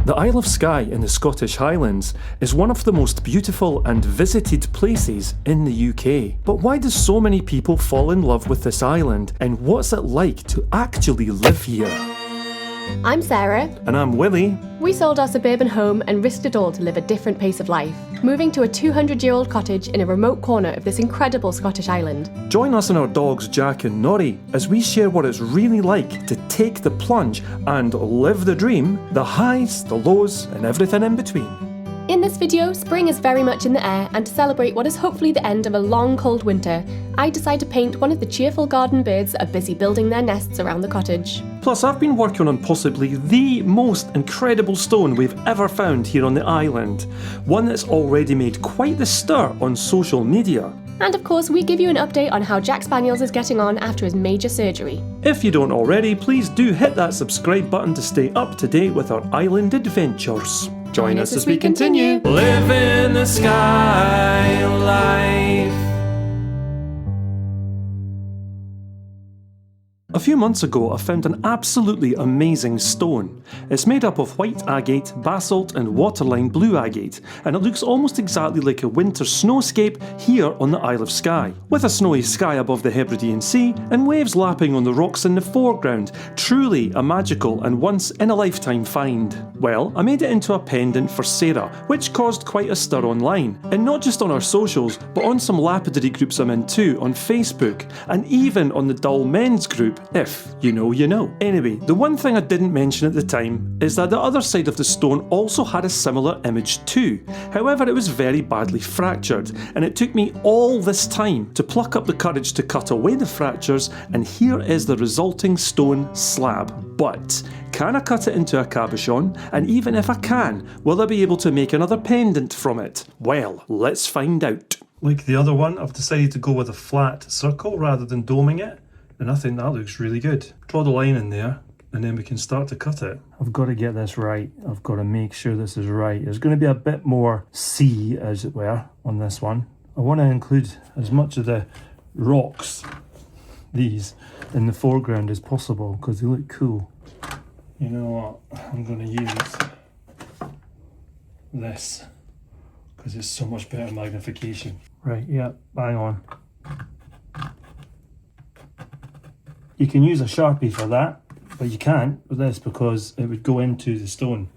The Isle of Skye in the Scottish Highlands is one of the most beautiful and visited places in the UK. But why do so many people fall in love with this island, and what's it like to actually live here? I'm Sarah. And I'm Willie. We sold our suburban home and risked it all to live a different pace of life, moving to a 200-year-old cottage in a remote corner of this incredible Scottish island. Join us and our dogs Jack and Nori as we share what it's really like to take the plunge and live the dream, the highs, the lows, and everything in between. In this video, spring is very much in the air, and to celebrate what is hopefully the end of a long cold winter, I decide to paint one of the cheerful garden birds that are busy building their nests around the cottage. Plus, I've been working on possibly the most incredible stone we've ever found here on the island. One that's already made quite the stir on social media. And of course, we give you an update on how Jack Spaniels is getting on after his major surgery. If you don't already, please do hit that subscribe button to stay up to date with our island adventures. Join us as we continue. Living the Skye life. A few months ago I found an absolutely amazing stone. It's made up of white agate, basalt and waterline blue agate, and it looks almost exactly like a winter snowscape here on the Isle of Skye, with a snowy sky above the Hebridean Sea and waves lapping on the rocks in the foreground. Truly a magical and once in a lifetime find. Well, I made it into a pendant for Sarah, which caused quite a stir online, and not just on our socials, but on some lapidary groups I'm in too, on Facebook, and even on the Dull Men's group. If you know, you know. Anyway, the one thing I didn't mention at the time is that the other side of the stone also had a similar image too. However, it was very badly fractured, and it took me all this time to pluck up the courage to cut away the fractures, and here is the resulting stone slab. But can I cut it into a cabochon? And even if I can, will I be able to make another pendant from it? Well, let's find out. Like the other one, I've decided to go with a flat circle rather than doming it. And I think that looks really good. Draw the line in there, and then we can start to cut it. I've got to get this right. I've got to make sure this is right. There's going to be a bit more sea, as it were, on this one. I want to include as much of the rocks, these, in the foreground as possible, because they look cool. You know what? I'm going to use this, because it's so much better magnification. Right, yeah, bang on. You can use a Sharpie for that, but you can't with this because it would go into the stone.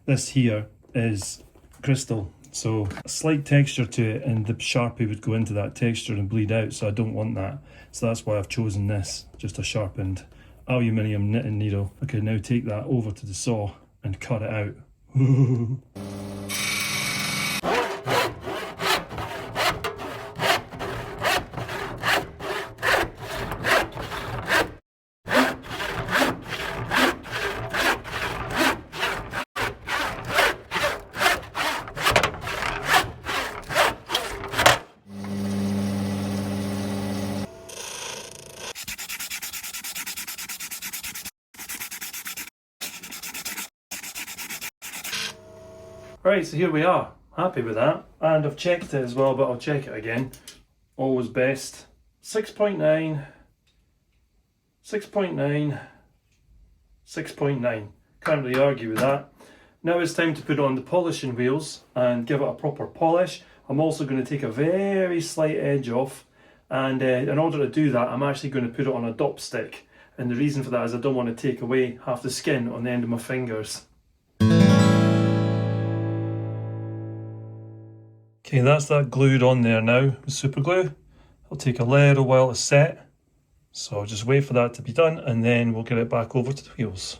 This here is crystal, so a slight texture to it, and the Sharpie would go into that texture and bleed out, so I don't want that. So that's why I've chosen this, just a sharpened aluminium knitting needle. I can now take that over to the saw and cut it out. Right, so here we are. Happy with that. And I've checked it as well, but I'll check it again. Always best. 6.9, 6.9, 6.9. Can't really argue with that. Now it's time to put on the polishing wheels and give it a proper polish. I'm also going to take a very slight edge off, and in order to do that I'm actually going to put it on a dop stick, and the reason for that is I don't want to take away half the skin on the end of my fingers. Okay, that's that glued on there now with super glue. It'll take a little while to set, so I'll just wait for that to be done and then we'll get it back over to the wheels.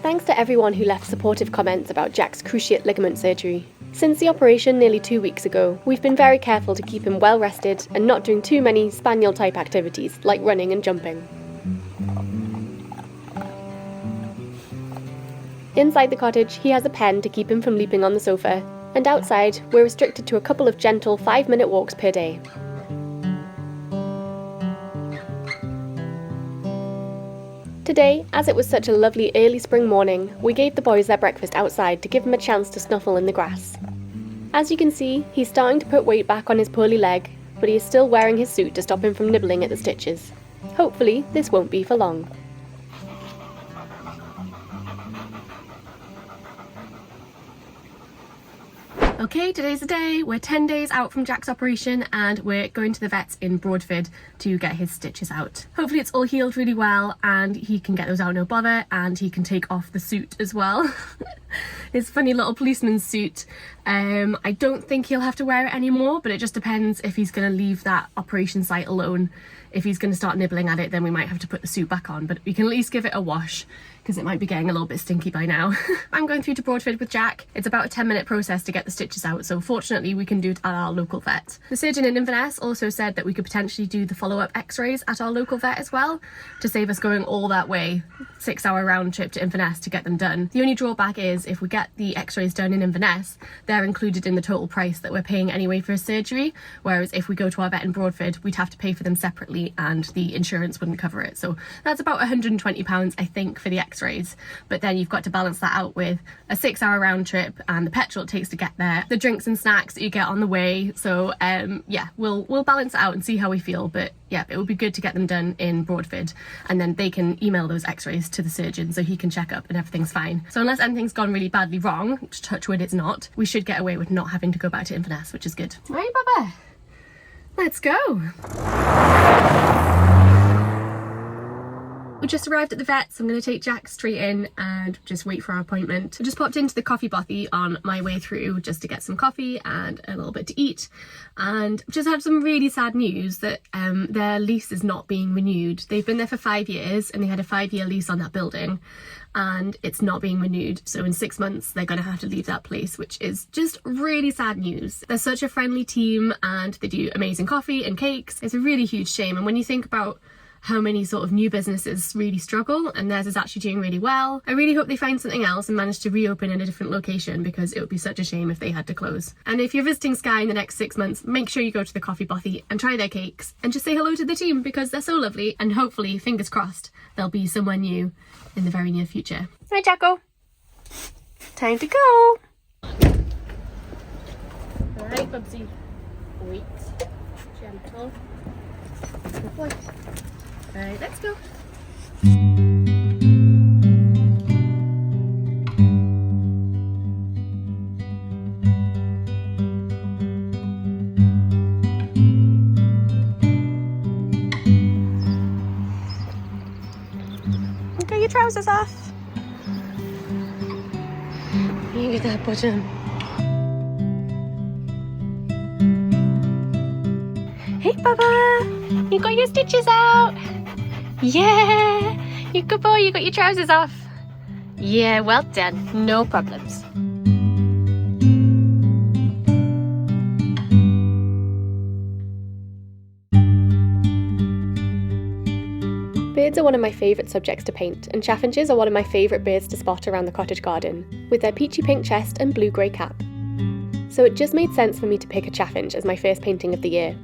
Thanks to everyone who left supportive comments about Jack's cruciate ligament surgery. Since the operation nearly 2 weeks ago, we've been very careful to keep him well rested and not doing too many spaniel type activities like running and jumping. Inside the cottage, he has a pen to keep him from leaping on the sofa, and outside, we're restricted to a couple of gentle 5-minute walks per day. Today, as it was such a lovely early spring morning, we gave the boys their breakfast outside to give them a chance to snuffle in the grass. As you can see, he's starting to put weight back on his poorly leg, but he is still wearing his suit to stop him from nibbling at the stitches. Hopefully, this won't be for long. Okay, today's the day. We're 10 days out from Jack's operation and we're going to the vets in Broadford to get his stitches out. Hopefully it's all healed really well and he can get those out no bother, and he can take off the suit as well. His funny little policeman's suit. I don't think he'll have to wear it anymore, but it just depends if he's going to leave that operation site alone. If he's going to start nibbling at it, then we might have to put the suit back on, but we can at least give it a wash because it might be getting a little bit stinky by now. I'm going through to Broadford with Jack. It's about a 10-minute process to get the stitches out, so fortunately we can do it at our local vet. The surgeon in Inverness also said that we could potentially do the follow-up x-rays at our local vet as well, to save us going all that way, 6-hour round trip to Inverness to get them done. The only drawback is if we get the x-rays done in Inverness, they're included in the total price that we're paying anyway for a surgery, whereas if we go to our vet in Broadford, we'd have to pay for them separately and the insurance wouldn't cover it. So that's about £120 I think for the x-rays, but then you've got to balance that out with a 6-hour round trip and the petrol it takes to get there, the drinks and snacks that you get on the way. So yeah, we'll balance it out and see how we feel, but yeah, it would be good to get them done in Broadford, and then they can email those x-rays to the surgeon so he can check up and everything's fine. So unless anything's gone really badly wrong, touch wood it's not, we should get away with not having to go back to Inverness, which is good. Right, Baba, let's go. We just arrived at the vet, so I'm going to take Jack straight in and just wait for our appointment. I just popped into the coffee bothy on my way through just to get some coffee and a little bit to eat, and just had some really sad news that their lease is not being renewed. They've been there for 5 years and they had a 5-year lease on that building, and it's not being renewed, so in 6 months they're going to have to leave that place, which is just really sad news. They're such a friendly team and they do amazing coffee and cakes. It's a really huge shame, and when you think about how many sort of new businesses really struggle, and theirs is actually doing really well, I really hope they find something else and manage to reopen in a different location, because it would be such a shame if they had to close. And if you're visiting Skye in the next 6 months, make sure you go to the coffee bothy and try their cakes and just say hello to the team, because they're so lovely, and hopefully, fingers crossed, they'll be somewhere new in the very near future. Right, Jacko, time to go. Alright, Bubsy, wait, gentle, good boy. Alright, let's go. Get your trousers off. You get that button. Hey, Baba, you got your stitches out. Yeah, you good boy, you got your trousers off. Yeah, well done, no problems. Birds are one of my favourite subjects to paint, and chaffinches are one of my favourite birds to spot around the cottage garden, with their peachy pink chest and blue-grey cap. So it just made sense for me to pick a chaffinch as my first painting of the year.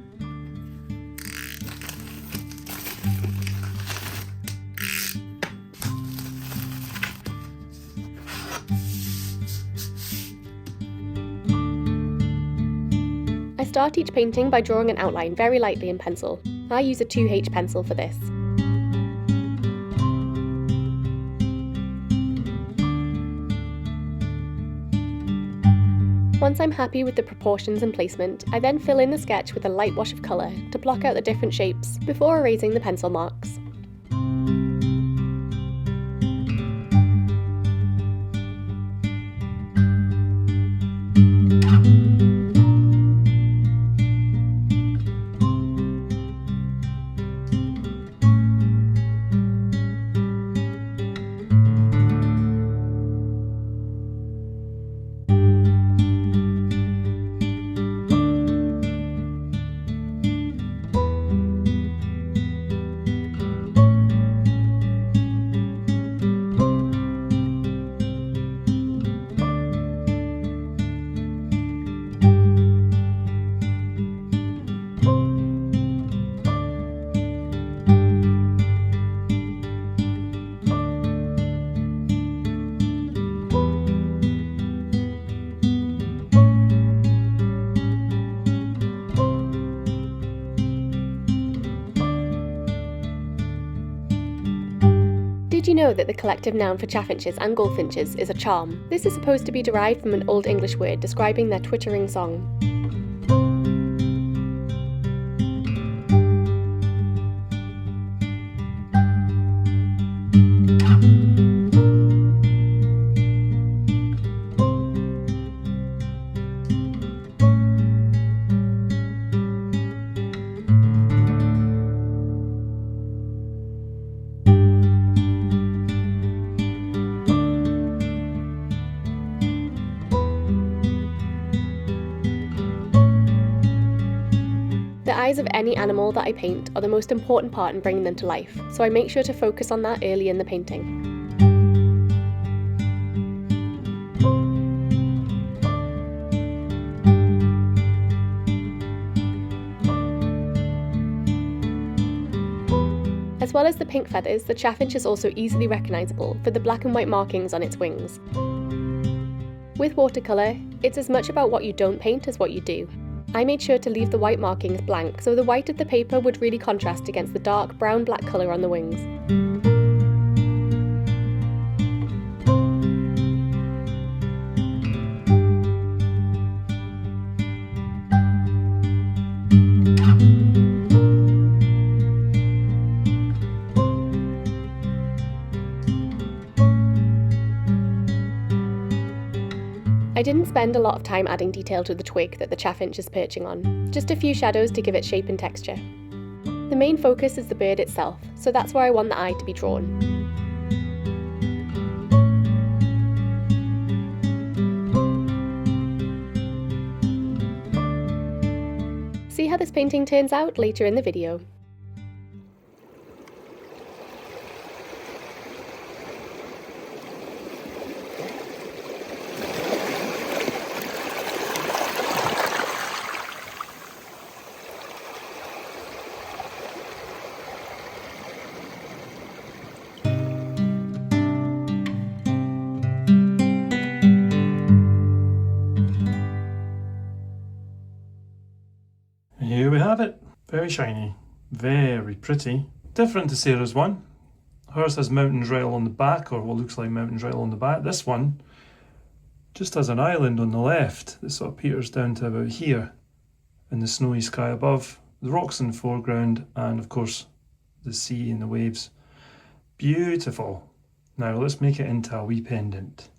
I start each painting by drawing an outline very lightly in pencil. I use a 2H pencil for this. Once I'm happy with the proportions and placement, I then fill in the sketch with a light wash of colour to block out the different shapes before erasing the pencil marks. know that the collective noun for chaffinches and goldfinches is a charm? This is supposed to be derived from an Old English word describing their twittering song. The eyes of any animal that I paint are the most important part in bringing them to life, so I make sure to focus on that early in the painting. As well as the pink feathers, the chaffinch is also easily recognisable for the black and white markings on its wings. With watercolour, it's as much about what you don't paint as what you do. I made sure to leave the white markings blank so the white of the paper would really contrast against the dark brown-black colour on the wings. I didn't spend a lot of time adding detail to the twig that the chaffinch is perching on, just a few shadows to give it shape and texture. The main focus is the bird itself, so that's where I want the eye to be drawn. See how this painting turns out later in the video. Here we have it. Very shiny. Very pretty. Different to Sarah's one. Hers has mountains right along the back, or what looks like mountains right along the back. This one just has an island on the left that sort of peters down to about here, and the snowy sky above, the rocks in the foreground, and of course the sea and the waves. Beautiful. Now let's make it into a wee pendant.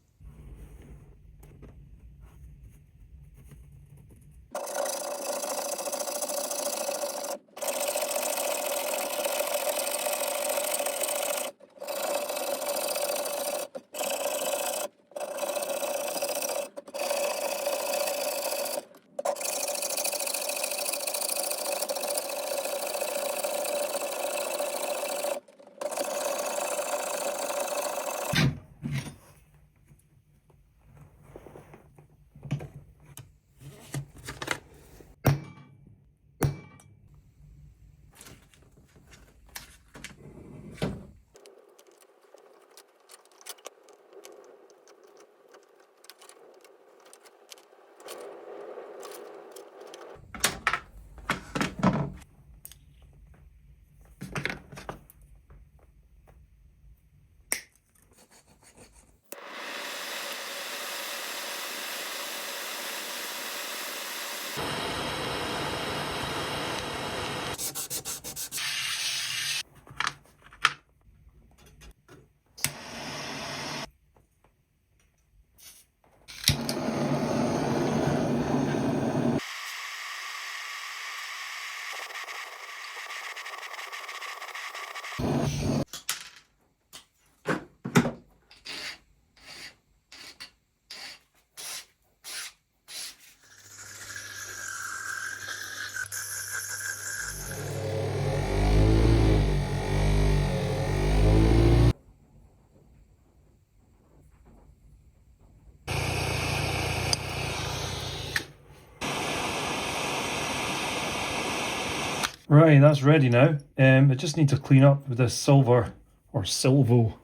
Right, that's ready now. I just need to clean up with this silver or silvo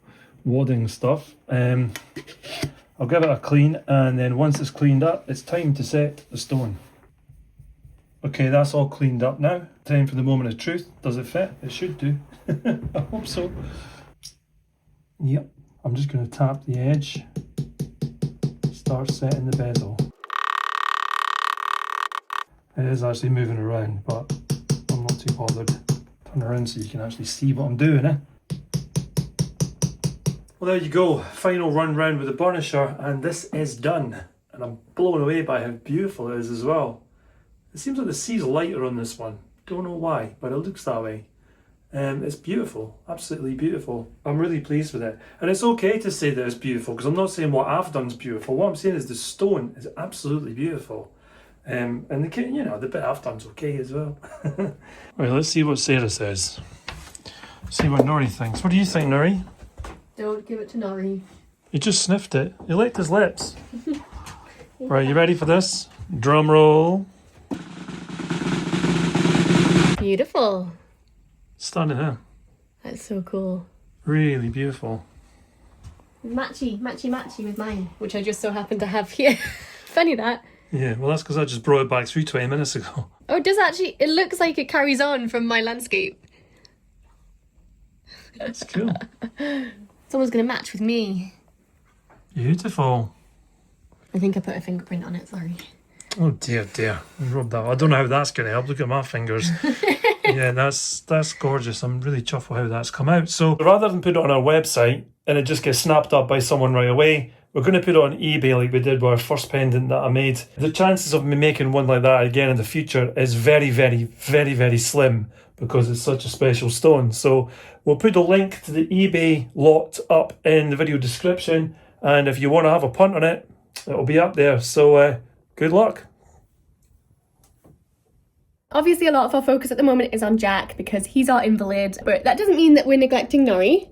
wadding stuff. I'll give it a clean, and then once it's cleaned up, it's time to set the stone. Okay, that's all cleaned up now. Time for the moment of truth. Does it fit? It should do. I hope so. Yep, I'm just going to tap the edge, start setting the bezel. It is actually moving around, but I'm not too bothered. Turn around so you can actually see what I'm doing, eh? Well, there you go, final run round with the burnisher, and this is done. And I'm blown away by how beautiful it is as well. It seems like the sea's lighter on this one. Don't know why, but it looks that way. It's beautiful, absolutely beautiful. I'm really pleased with it. And it's okay to say that it's beautiful, because I'm not saying what I've done is beautiful. What I'm saying is the stone is absolutely beautiful. And the bit I've done's okay as well. Right, let's see what Sarah says. See what Nori thinks. What do you think, Nori? Don't give it to Nori. He just sniffed it. He licked his lips. Right, you ready for this? Drum roll. Beautiful. Stunning, huh? That's so cool. Really beautiful. Matchy with mine, which I just so happen to have here. Funny that. Yeah, well that's because I just brought it back 20 minutes ago. Oh, it does actually, it looks like it carries on from my landscape. That's cool. Someone's going to match with me. Beautiful. I think I put a fingerprint on it, sorry. Oh dear. I rubbed that. I don't know how that's going to help. Look at my fingers. Yeah, that's gorgeous. I'm really chuffed with how that's come out. So rather than put it on our website and it just gets snapped up by someone right away, we're going to put it on eBay like we did with our first pendant that I made. The chances of me making one like that again in the future is very, very, very, very slim because it's such a special stone. So we'll put a link to the eBay lot up in the video description. And if you want to have a punt on it, it'll be up there. So good luck. Obviously, a lot of our focus at the moment is on Jack because he's our invalid, but that doesn't mean that we're neglecting Nori.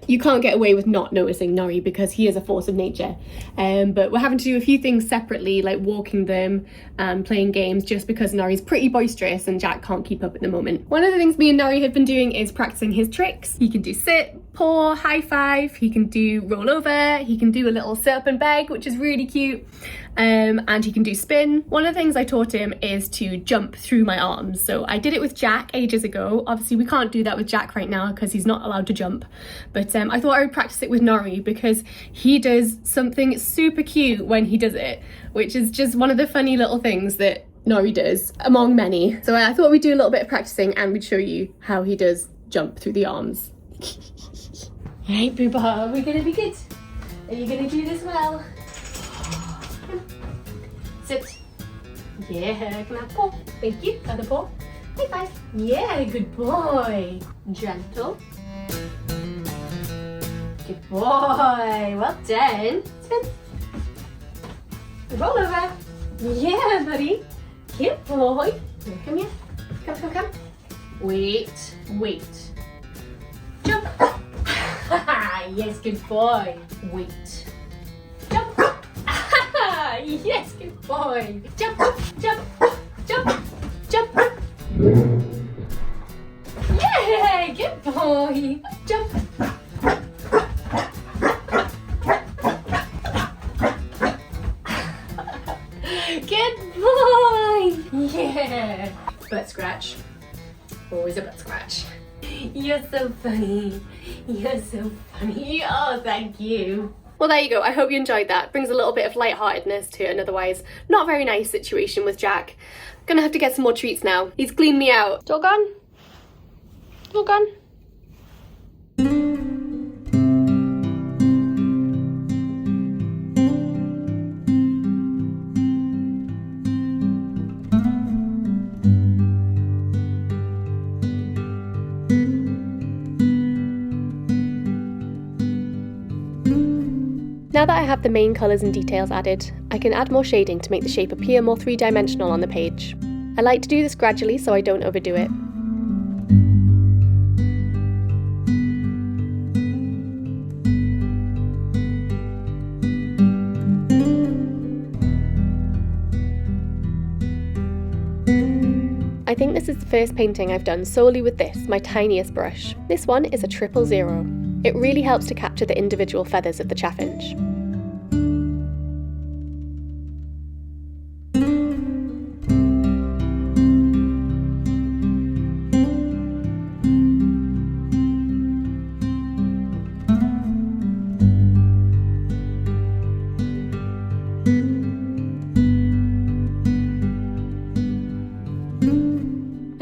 You can't get away with not noticing Nori because he is a force of nature. But we're having to do a few things separately, like walking them and playing games, just because Nori's pretty boisterous and Jack can't keep up at the moment. One of the things me and Nori have been doing is practicing his tricks. He can do sit, paw, high five, he can do roll over, he can do a little sit up and beg, which is really cute. And he can do spin. One of the things I taught him is to jump through my arms. So I did it with Jack ages ago. Obviously we can't do that with Jack right now because he's not allowed to jump. But I thought I would practice it with Nori because he does something super cute when he does it, which is just one of the funny little things that Nori does among many. So I thought we'd do a little bit of practicing and we'd show you how he does jump through the arms. Right, Booba, are we gonna be good? Are you gonna do this well? Sit. Yeah, can I have paw? Thank you. Other paw. High five. Yeah, good boy. Gentle. Good boy. Well done. Spin. Roll over. Yeah, buddy. Good boy. Come here. Come. Wait. Jump. Yes, good boy. Wait. Jump. Yes, good boy. Jump. Yeah, good boy. Jump. Good boy. Yeah. Butt scratch. Always a butt scratch. You're so funny. Oh, thank you. Well, there you go. I hope you enjoyed that. Brings a little bit of lightheartedness to an otherwise not very nice situation with Jack. Gonna have to get some more treats now. He's cleaned me out. It's all gone? All gone? Now that I have the main colours and details added, I can add more shading to make the shape appear more three-dimensional on the page. I like to do this gradually so I don't overdo it. I think this is the first painting I've done solely with this, my tiniest brush. This one is a 000. It really helps to capture the individual feathers of the chaffinch.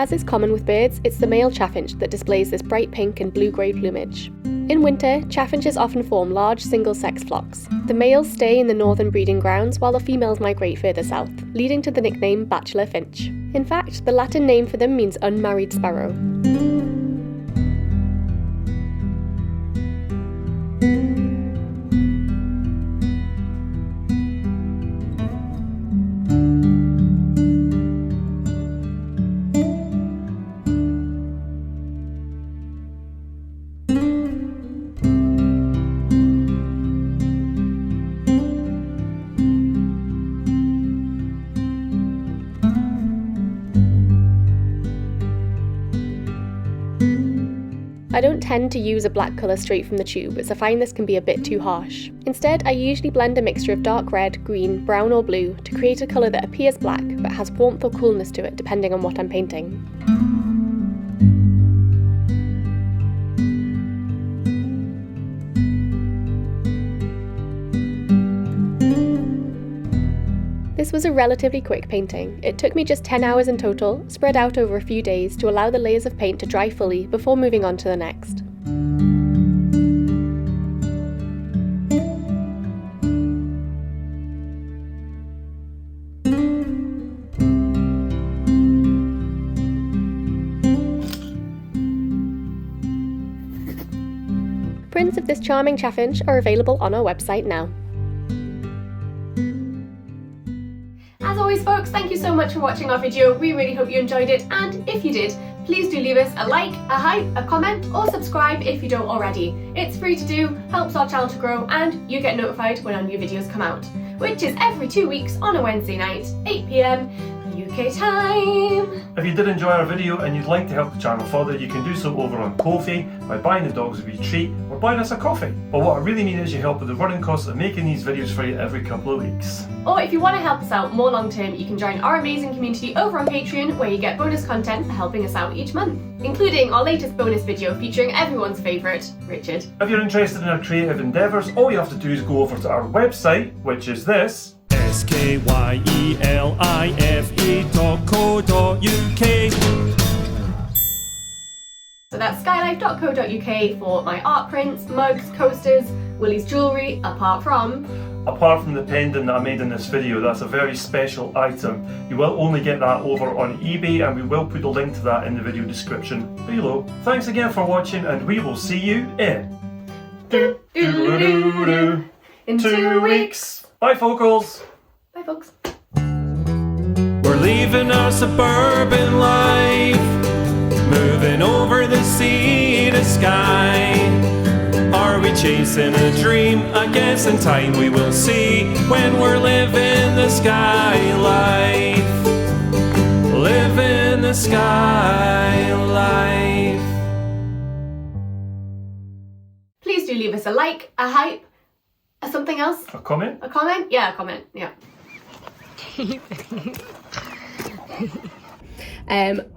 As is common with birds, it's the male chaffinch that displays this bright pink and blue-grey plumage. In winter, chaffinches often form large single-sex flocks. The males stay in the northern breeding grounds while the females migrate further south, leading to the nickname bachelor finch. In fact, the Latin name for them means unmarried sparrow. I don't tend to use a black colour straight from the tube as I find this can be a bit too harsh. Instead, I usually blend a mixture of dark red, green, brown or blue to create a colour that appears black but has warmth or coolness to it depending on what I'm painting. This was a relatively quick painting. It took me just 10 hours in total, spread out over a few days to allow the layers of paint to dry fully before moving on to the next. Prints of this charming chaffinch are available on our website now. As always folks, thank you so much for watching our video. We really hope you enjoyed it, and if you did, please do leave us a like, a hype, a comment or subscribe if you don't already. It's free to do, helps our channel to grow, and you get notified when our new videos come out, which is every 2 weeks on a Wednesday night, 8 PM UK time. If you did enjoy our video and you'd like to help the channel further, you can do so over on Ko-fi by buying the dogs a wee treat or buying us a coffee. But what I really need is your help with the running costs of making these videos for you every couple of weeks. Or if you want to help us out more long term, you can join our amazing community over on Patreon, where you get bonus content for helping us out each month, including our latest bonus video featuring everyone's favourite, Richard. If you're interested in our creative endeavours, all you have to do is go over to our website, which is this, skyelife.co.uk. So that's skylife.co.uk for my art prints, mugs, coasters, Willie's jewellery, apart from the pendant that I made in this video. That's a very special item. You will only get that over on eBay, and we will put a link to that in the video description below. Thanks again for watching, and we will see you in 2 weeks. Bye folks. Bye folks. We're leaving our suburban life, moving over the sea to Skye. Are we chasing a dream? I guess in time we will see, when we're living the Skye life. Living the Skye life. Please do leave us a like, a hype, a something else. A comment? A comment? Yeah, a comment. Yeah.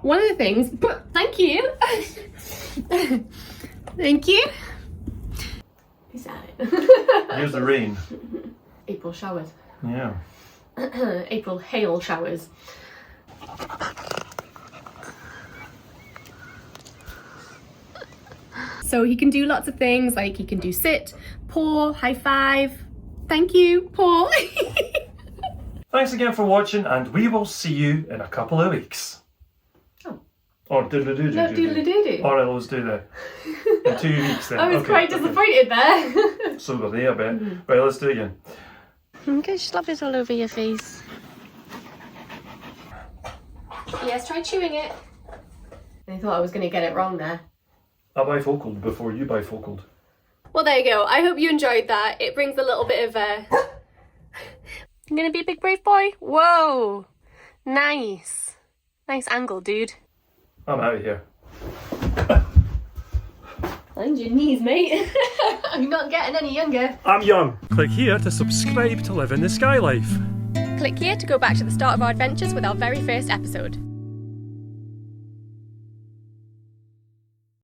One of the things, but thank you. Thank you. Peace out. Here's the rain. April showers. Yeah. April hail showers. So he can do lots of things, like he can do sit, paw, high five. Thank you, paw. Thanks again for watching, and we will see you in a couple of weeks. Oh. Or doodle-doo-doo. No, doodle-doo-doo. Alright, let's do that. In 2 weeks then. I was quite disappointed there. So were they a bit. Right, let's do it again. Okay, slap it all over your face. Yes, try chewing it. I thought I was going to get it wrong there. I bifocaled before you bifocaled. Well, there you go. I hope you enjoyed that. It brings a little bit of I'm gonna be a big brave boy. Whoa. Nice. Nice angle, dude. I'm out of here. Mind your knees, mate. I'm not getting any younger. I'm young. Click here to subscribe to live in the Skye life. Click here to go back to the start of our adventures with our very first episode.